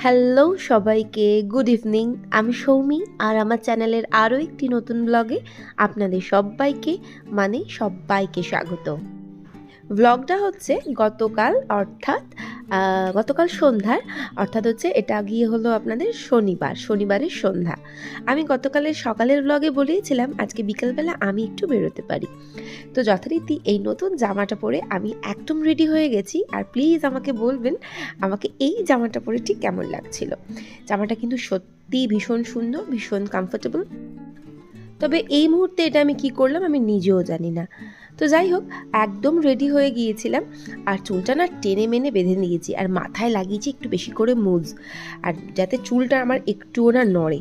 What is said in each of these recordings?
Hello সবাইকে, good evening. আমি সৌমি আর আমার চ্যানেলের আরও একটি নতুন ব্লগে আপনাদের সবাইকে স্বাগত। ব্লগটা হচ্ছে গতকাল সন্ধ্যার, অর্থাৎ হচ্ছে এটা গিয়ে হলো আপনাদের শনিবারের সন্ধ্যা। আমি গতকালের সকালের ব্লগে বলেইছিলাম আজকে বিকেলবেলা আমি একটু বেরোতে পারি। তো যথারীতি এই নতুন জামাটা পরে আমি একদম রেডি হয়ে গেছি। আর প্লিজ আমাকে বলবেন আমাকে এই জামাটা পরে ঠিক কেমন লাগছিল। জামাটা কিন্তু সত্যি ভীষণ সুন্দর, ভীষণ কমফোর্টেবল। তবে এই মুহূর্তে এটা আমি কি করলাম আমি নিজেও জানি না। তো যাই হোক, একদম রেডি হয়ে গিয়েছিলাম আর চুলটা না টেনে মেনে বেঁধে নিয়েছি আর মাথায় লাগিয়েছি একটু বেশি করে মুজ, আর যাতে চুলটা আমার একটুও না নড়ে।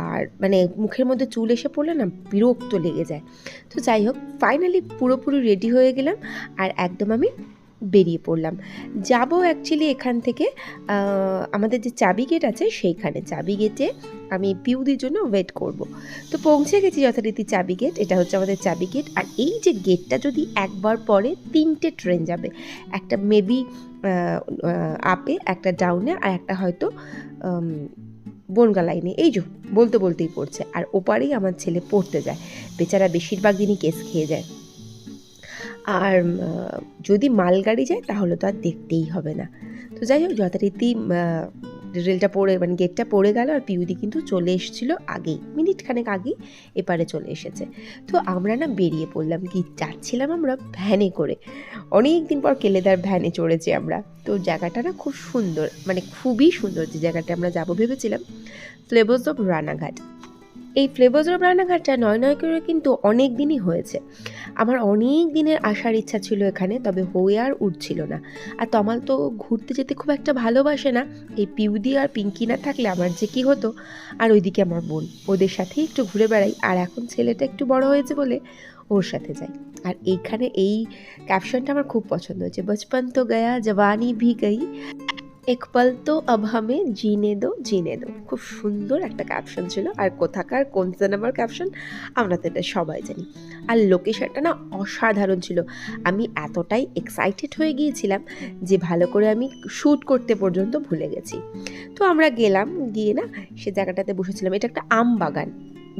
আর মানে মুখের মধ্যে চুল এসে পড়লে না বিরক্ত লেগে যায়। তো যাই হোক, ফাইনালি পুরোপুরি রেডি হয়ে গেলাম আর একদম আমি বেরিয়ে পড়লাম। যাব অ্যাকচুয়ালি এখান থেকে আমাদের যে চাবি গেট আছে সেইখানে, চাবি গেটে আমি পিউদির জন্য ওয়েট করব। তো পৌঁছে গেছি যথারীতি চাবি গেট, এটা হচ্ছে আমাদের চাবি গেট। আর এই যে গেটটা যদি একবার পরে 3টে ট্রেন যাবে, একটা মেবি আপে, একটা ডাউনে, আর একটা হয়তো বনগা লাইনে। এই যে বলতেই পড়ছে। আর ওপারেই আমার ছেলে পড়তে যায়, বেচারা বেশিরভাগ দিনই কেস খেয়ে যায়। আর যদি মালগাড়ি যায় তাহলে তো আর দেখতেই হবে না। তো যাই হোক, যথারীতি রেলটা পড়ে মানে গেটটা পড়ে গেল আর পিউদি কিন্তু চলে এসেছিলো আগেই, মিনিটখানেক আগেই এপারে চলে এসেছে। তো আমরা না বেরিয়ে পড়লাম, কি যাচ্ছিলাম আমরা ভ্যানে করে, অনেক দিন পর কেলেদার ভ্যানে চড়েছি আমরা। তো জায়গাটা না খুব সুন্দর, মানে খুবই সুন্দর। যে জায়গাটা আমরা যাবো ভেবেছিলাম, ফ্লেভার্স অফ রানাঘাট। এই ফ্লেভার্স অফ রানাঘাটটা নয় করে কিন্তু অনেক দিনই হয়েছে। আমার অনেক দিনের আসার ইচ্ছা ছিল এখানে, তবে হয়ে আর উঠছিল না। আর তমাল তো ঘুরতে যেতে খুব একটা ভালোবাসে না। এই পিউদি আর পিঙ্কি না থাকলে আমার যে কী হতো। আর ওইদিকে আমার বোন, ওদের সাথেই একটু ঘুরে বেড়াই। আর এখন ছেলেটা একটু বড় হয়েছে বলে ওর সাথে যাই। আর এইখানে এই ক্যাপশনটা আমার খুব পছন্দ হয়েছে, বচপন তো গয়া জওয়ানি ভি গই, এক পল তো আব হামে জিনে দো। খুব সুন্দর একটা ক্যাপশন ছিল। আর কোথাকার কোন সিনেমার ক্যাপশন আমরা তো এটা সবাই জানি। আর লোকেশনটা না অসাধারণ ছিল। আমি এতটাই এক্সাইটেড হয়ে গিয়েছিলাম যে ভালো করে আমি শ্যুট করতে পর্যন্ত ভুলে গেছি। তো আমরা গেলাম, গিয়ে না সে জায়গাটাতে বসেছিলাম। এটা একটা আম বাগান,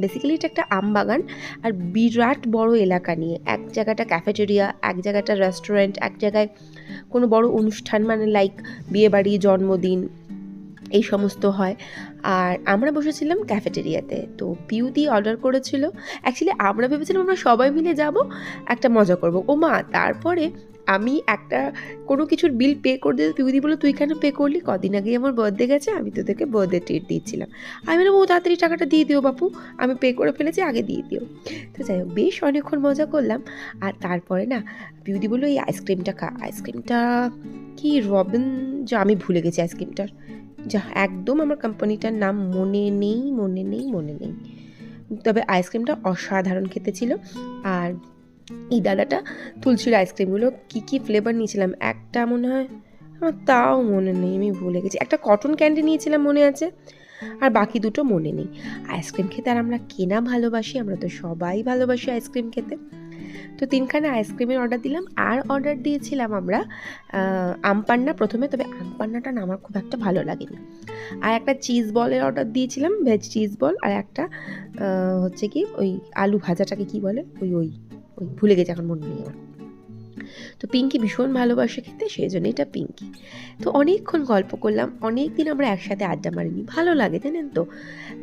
বেসিক্যালি এটা একটা আম বাগান। আর বিরাট বড় এলাকা নিয়ে, এক জায়গাটা ক্যাফেটেরিয়া, এক জায়গাটা রেস্টুরেন্ট, এক জায়গায় কোনো বড় অনুষ্ঠান, মানে লাইক বিয়েবাড়ি, জন্মদিন, এই সমস্ত হয়। আর আমরা বসেছিলাম ক্যাফেটেরিয়াতে। তো পিউদি অর্ডার করেছিল। অ্যাকচুয়ালি আমরা ভেবেছিলাম আমরা সবাই মিলে যাব, একটা মজা করবো। ও মা, তারপরে আমি একটা কোনো কিছুর বিল পে করে দিতে, পিউদি বলে তুই কেন পে করলি, কদিন আগেই আমার বার্থডে গেছে, আমি তোদেরকে বার্থডে ট্রিট দিচ্ছিলাম। আমি বললাম ও তাড়াতাড়ি টাকাটা দিয়ে দিও বাপু, আমি পে করে ফেলেছি, আগে দিয়ে দিও। তো যাই হোক, বেশ অনেকক্ষণ মজা করলাম। আর তারপরে না পিউদি বললো এই আইসক্রিমটা খা। আইসক্রিমটা কি রবিন, যা আমি ভুলে গেছি আইসক্রিমটার, যা একদম আমার কোম্পানিটার নাম মনে নেই। তবে আইসক্রিমটা অসাধারণ খেতে ছিল। আর এই দাদাটা তুলছিল আইসক্রিমগুলো, কী ফ্লেভার নিয়েছিলাম, একটা মনে হয় আমার তাও মনে নেই, আমি ভুলে গেছি। একটা কটন ক্যান্ডি নিয়েছিলাম মনে আছে, আর বাকি দুটো মনে নেই। আইসক্রিম খেতে আর আমরা কেনা ভালোবাসি, আমরা তো সবাই ভালোবাসি আইসক্রিম খেতে। তো 3খানা আইসক্রিমের অর্ডার দিলাম। আর অর্ডার দিয়েছিলাম আমরা আমপান্না প্রথমে, তবে আমপান্নাটা না আমার খুব একটা ভালো লাগেনি। আর একটা চিজ বলের অর্ডার দিয়েছিলাম, ভেজ চিজ বল। আর একটা হচ্ছে কি ওই আলু ভাজাটাকে কি বলে, ওই ভুলে গেছি, এখন মনে নেই আমার। তো পিঙ্কি ভীষণ ভালোবাসে খেতে, সেই জন্য এটা পিঙ্কি। তো অনেকক্ষণ গল্প করলাম, অনেক দিন আমরা একসাথে আড্ডা মারিনি, ভালো লাগে জানেন তো।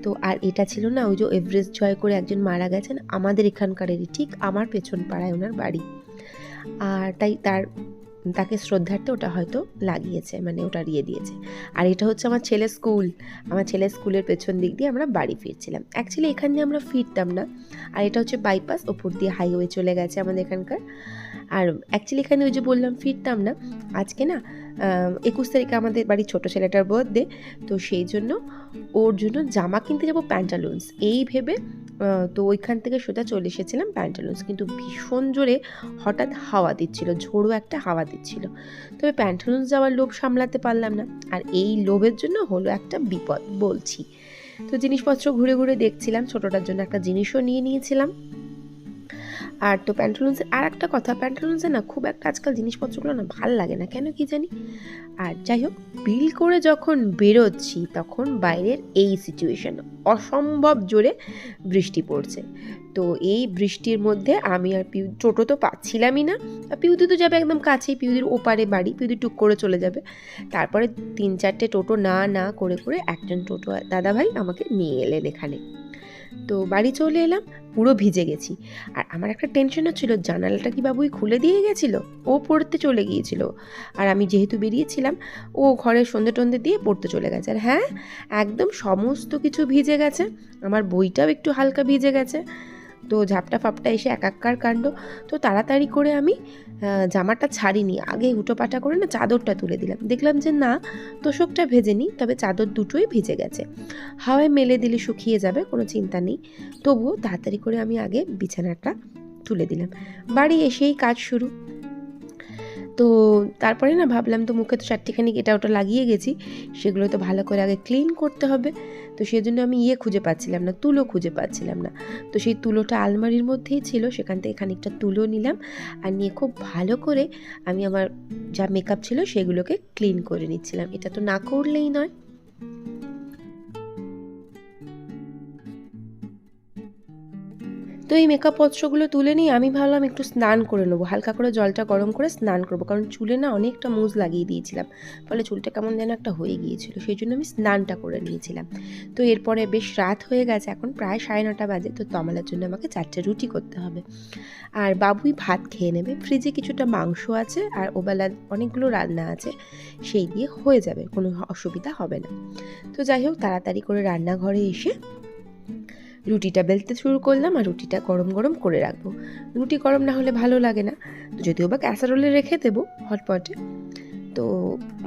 তো আর এটা ছিল না ওই যে এভারেস্ট জয় করে একজন মারা গেছেন আমাদের এখানকারেরই, ঠিক আমার পেছন পাড়ায় ওনার বাড়ি। আর তাই তাকে শ্রদ্ধার্থে ওটা হয়তো লাগিয়েছে, মানে ওটা দিয়ে দিয়েছে। আর এটা হচ্ছে আমার ছেলের স্কুলের পেছন দিক দিয়ে আমরা বাড়ি ফিরছিলাম। অ্যাকচুয়ালি এখান দিয়ে আমরা ফিরতাম না, আর এটা হচ্ছে বাইপাস, ওপর দিয়ে হাইওয়ে চলে গেছে আমাদের এখানকার। আর অ্যাকচুয়ালি এখানে ওই যে বললাম ফিরতাম না, আজকে না 21 তারিখে আমাদের বাড়ির ছোটো ছেলেটার বার্থডে। তো সেই জন্য ওর জন্য জামা কিনতে যাবো, প্যান্টালুন্স, এই ভেবে তো ওইখান থেকে সোজা চলে এসেছিলাম প্যান্টালুন্স। কিন্তু ভীষণ জোরে হঠাৎ হাওয়া দিচ্ছিল, ঝোড়ো একটা হাওয়া দিচ্ছিল। তবে প্যান্টালুন্স যাওয়ার লোভ সামলাতে পারলাম না। আর এই লোভের জন্য হলো একটা বিপদ বলছি। তো জিনিসপত্র ঘুরে ঘুরে দেখছিলাম, ছোটোটার জন্য একটা জিনিসও নিয়ে নিয়েছিলাম। আর তো প্যান্টালুন্সের আর একটা কথা, প্যান্টালুন্সে না খুব একটা আজকাল জিনিসপত্রগুলো না ভাল লাগে না, কেন কি জানি। আর যাই হোক, বিল করে যখন বেরোচ্ছি তখন বাইরের এই সিচুয়েশন, অসম্ভব জোরে বৃষ্টি পড়ছে। তো এই বৃষ্টির মধ্যে আমি আর টোটো তো পাচ্ছিলামই না। পিউদি তো যাবে একদম কাছেই, পিউদির ওপারে বাড়ি, পিউদি টুক করে চলে যাবে। তারপরে 3-4টে টোটো না করে একজন টোটো দাদাভাই আমাকে নিয়ে এলেন এখানে। তো বাড়ি চলে এলাম, পুরো ভিজে গেছি। আর আমার একটা টেনশন হচ্ছিল, জানালাটা কি বাবুই খুলে দিয়ে গেছিলো, ও পড়তে চলে গিয়েছিল। আর আমি যেহেতু বেরিয়েছিলাম, ও ঘরে সন্ধে টন্ধে দিয়ে পড়তে চলে গেছে। আর হ্যাঁ, একদম সমস্ত কিছু ভিজে গেছে, আমার বইটাও একটু হালকা ভিজে গেছে। তো ঝাপটা ফাপটা এসে একাকার কাণ্ড। তো তাড়াতাড়ি করে আমি জামাটা ছাড়িনি, আগে হুটোপাটা করে না চাদরটা তুলে দিলাম। দেখলাম যে না, তোষকটা ভেজেনি, তবে চাদর দুটোই ভিজে গেছে। হাওয়ায় মেলে দিলে শুকিয়ে যাবে, কোনো চিন্তা নেই। তবুও তাড়াতাড়ি করে আমি আগে বিছানাটা তুলে দিলাম। বাড়ি এসেই কাজ শুরু। তো তারপরে না ভাবলাম, তো মুখে তো চারটিখানি এটা ওটা লাগিয়ে গেছি, সেগুলো তো ভালো করে আগে ক্লিন করতে হবে। তো সেই জন্য আমি খুঁজে পাচ্ছিলাম না, তুলো খুঁজে পাচ্ছিলাম না। তো সেই তুলোটা আলমারির মধ্যেই ছিল, সেখান থেকে খানিকটা তুলো নিলাম। আর নিয়ে খুব ভালো করে আমি আমার যা মেকআপ ছিল সেগুলোকে ক্লিন করে নিচ্ছিলাম। এটা তো না করলেই নয়। তো এই মেকআপ পত্রগুলো তুলে নিয়ে আমি ভাবলাম একটু স্নান করে নেবো, হালকা করে জলটা গরম করে স্নান করবো, কারণ চুলে না অনেকটা মুজ লাগিয়ে দিয়েছিলাম, ফলে চুলটা কেমন যেন একটা হয়ে গিয়েছিল, সেই জন্য আমি স্নানটা করে নিয়েছিলাম। তো এরপরে বেশ রাত হয়ে গেছে, এখন প্রায় 9:30 বাজে। তো তমালের জন্য আমাকে 4টে রুটি করতে হবে, আর বাবুই ভাত খেয়ে নেবে। ফ্রিজে কিছুটা মাংস আছে, আর ওবেলা অনেকগুলো রান্না আছে, সেই দিয়ে হয়ে যাবে, কোনো অসুবিধা হবে না। তো যাই হোক, তাড়াতাড়ি করে রান্নাঘরে এসে রুটিটা বেলতে শুরু করলাম, আর রুটিটা গরম গরম করে রাখবো। রুটি গরম না হলে ভালো লাগে না, তো যদিও বা ক্যাসারোলে রেখে দেবো হটপটে, তো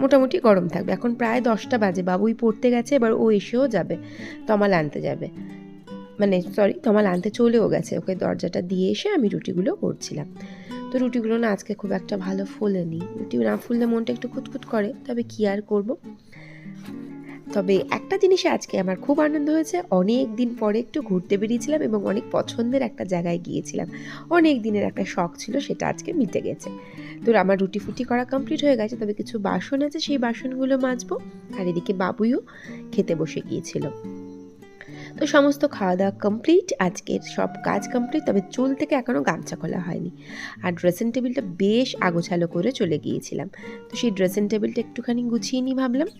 মোটামুটি গরম থাকবে। এখন প্রায় 10টা বাজে, বাবুই পড়তে গেছে, এবার ও এসেও যাবে, তমাল আনতে যাবে, মানে তমাল আনতে চলেও গেছে। ওকে দরজাটা দিয়ে এসে আমি রুটিগুলো করছিলাম। তো রুটিগুলো না আজকে খুব একটা ভালো ফোলেনি, রুটি না ফুললে মনটা একটু খুঁতখুত করে, তবে কি আর করব। তবে একটা জিনিসে আজকে আমার খুব আনন্দ হয়েছে, অনেক দিন পরে একটু ঘুরতে বেরিয়েছিলাম এবং অনেক পছন্দের একটা জায়গায় গিয়েছিলাম। অনেক দিনের একটা শখ ছিল, সেটা আজকে মিটে গেছে। তো আমার রুটি ফুটি করা কমপ্লিট হয়ে গেছে, তবে কিছু বাসন আছে, সেই বাসনগুলো মাজবো। আর এদিকে বাবুইও খেতে বসে গিয়েছিল। তো সমস্ত খাওয়া দাওয়া কমপ্লিট, আজকের সব কাজ কমপ্লিট, তবে চুল থেকে এখনও গামছা খোলা হয়নি। আর ড্রেসিং টেবিলটা বেশ আগোছালো করে চলে গিয়েছিলাম, তো সেই ড্রেসিং টেবিলটা একটুখানি গুছিয়ে নিই ভাবলাম।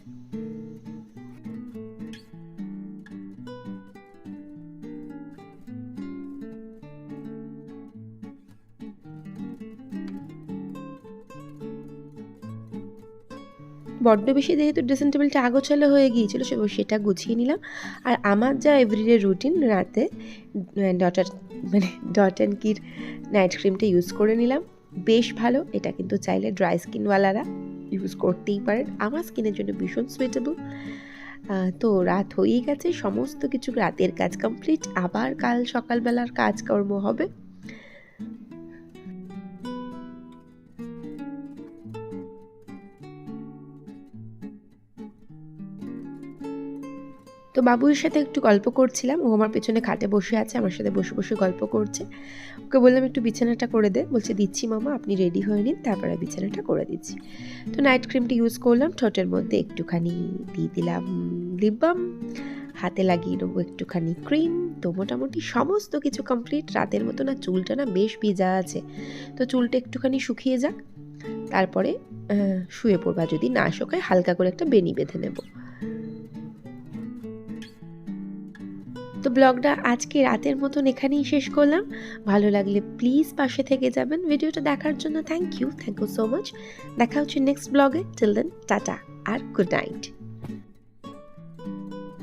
বড্ড বেশি যেহেতু ড্রেসিং টেবিলটা আগোছালো হয়ে গিয়েছিল, সেটা গুছিয়ে নিলাম। আর আমার যা এভরিডে রুটিন, রাতে ডট অ্যান্ড কির নাইট ক্রিমটা ইউজ করে নিলাম, বেশ ভালো। এটা কিন্তু চাইলে ড্রাই স্কিনওয়ালারা ইউজ করতেই পারেন, আমার স্কিনের জন্য ভীষণ সুইটেবল। তো রাত হয়েই গেছে, সমস্ত কিছু রাতের কাজ কমপ্লিট, আবার কাল সকালবেলার কাজকর্ম হবে। তো বাবুর সাথে একটু গল্প করছিলাম, ও আমার পেছনে খাটে বসে আছে, আমার সাথে বসে বসে গল্প করছে। ওকে বললাম একটু বিছানাটা করে দে, বলছে দিচ্ছি মামা, আপনি রেডি হয়ে নিন, তারপরে বিছানাটা করে দিচ্ছি। তো নাইট ক্রিমটা ইউজ করলাম, ঠোঁটের মধ্যে একটুখানি দিয়ে দিলাম লিপ বাম, হাতে লাগিয়ে নেবো একটুখানি ক্রিম। তো মোটামুটি সমস্ত কিছু কমপ্লিট। রাতের মতো না চুলটা না বেশ ভিজা আছে, তো চুলটা একটুখানি শুকিয়ে যাক, তারপরে শুয়ে পড়বা। যদি না শুকায় হালকা করে একটা বেনি বেঁধে নেব। তো ব্লগটা আজকে রাতের মতন এখানেই শেষ করলাম। ভালো লাগলে প্লিজ পাশে থেকে যাবেন। ভিডিওটা দেখার জন্য থ্যাংক ইউ সো মাচ। দেখা হচ্ছে নেক্সট ব্লগে। টিল দেন টাটা আর গুড নাইট।